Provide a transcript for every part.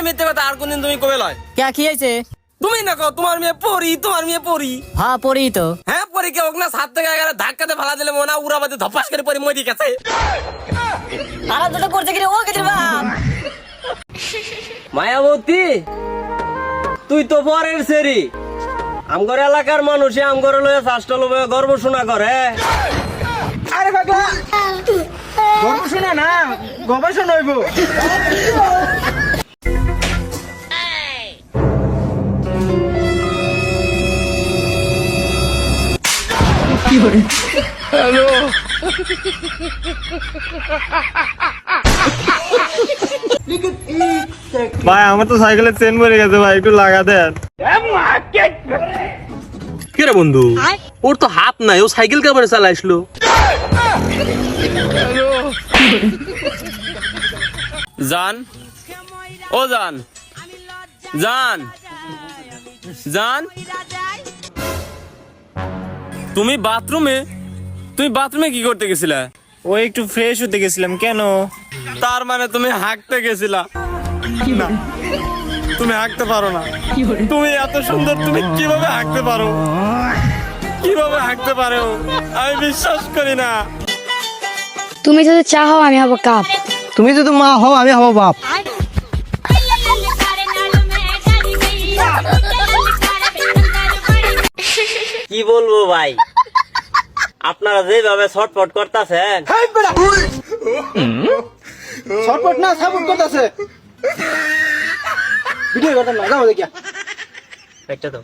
মিথ্যে কথা আর কোনদিন তুমি কবে লয়? কে কি হয়েছে? তুমি না কো তোমার মেয়ে পড়ি, তোমার মেয়ে পড়ি। হ্যাঁ পড়ি তো। হ্যাঁ পড়ি কে ওকে না 7 থেকে 11 ধাক্কাতে ফালা দিলে মনে উড়াবাদে ধপাস করে পড়ি মরি গেছে। আর দুটো করছে কি রে ও কেটে বাপ? মায়াবতী তুই তো পরের সেরি আমগর এলাকার মানুষে আমগর লয়ে শাস্ত্র লবে গর্ব শোনা করে। আরে পাগলা গবেষণা না গবেষণা হইব। হ্যালো ভাই আমার তো সাইকেলের চেন মরে গেছে ভাই, একটু লাগা দেন। কি রে বন্ধু, ওর তো হাত নাই, ও সাইকেল কেমন চালাইছিল? জান ও জান জান জান তুমি বাথরুমে কি করতে গেছিলা? ও একটু ফ্রেশ হতে গেছিলাম। কেন? তার মানে তুমি হাঁকতে গেছিলা? না তুমি হাঁকতে পারো না। তুমি এত সুন্দর, তুমি কিভাবে হাঁকতে পারো? কিভাবে হাঁকতে পারো? আমি বিশ্বাস করি না। তুমি যদি চাও আমি হব কাপ। তুমি যদি মা হও আমি হব বাপ। কি বলবো ভাই, আপনারা যেভাবে ছটফট করতেছেন। শর্টকাট না সাপোর্ট করতেছে। ভিডিও করতাম না, যাও দেখিয়া। একটা দাও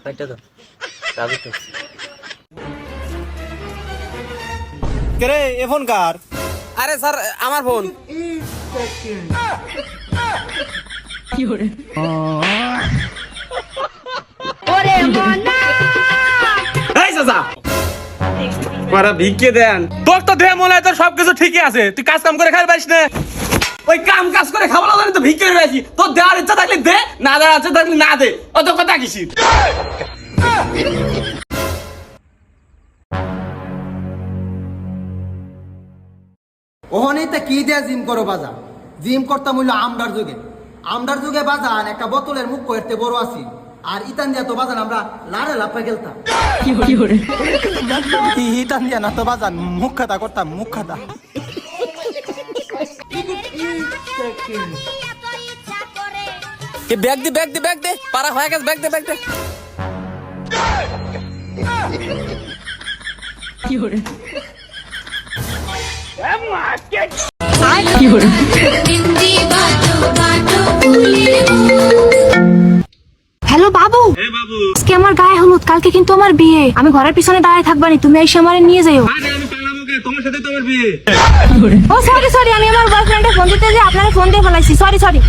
রাবি তো। কে রে এ ফোন কার? আরে স্যার আমার ফোন। ভিক্ষে দেন তোর তো দেহ মনে হয় তোর সবকিছু ঠিকই আছে, তুই কাজ কাম করে খাই পারিস না। ওই কাজ করে খাওয়া লাগে তো ভিক্ষে পেয়েছি। তোর দেওয়ার ইচ্ছা থাকলে দে, না দেওয়ার ইচ্ছা থাকলে না দে, অত কথা কিসির? ওহনেই তা কি দেয়া জিম করো বাজা? জিম করতাম হইলো আমরার যুগে বাজান একটা বোতলের মুখ করতে বড় আছি। আর ইতান দিয়া তো বাজান আমরা লাড়ে লাফা খেলতাম। ইতান দিয়া না তো বাজান মুখ খাতা করতাম, মুখ খাতা। ব্যাগ দে পারা হয়ে গেছে, ব্যাগ দে। হ্যালো বাবু, আজকে আমার গায়ে হলুদ, কালকে কিন্তু আমার বিয়ে। আমি ঘরের পিছনে দাঁড়ায় থাকবানি, তুমি এসে আমারে নিয়ে যাও। ও সরি আমি আমার বয়ফ্রেন্ডে ফোন দিতে যে আপনারা ফোন দিয়ে ফেলাইছি। সরি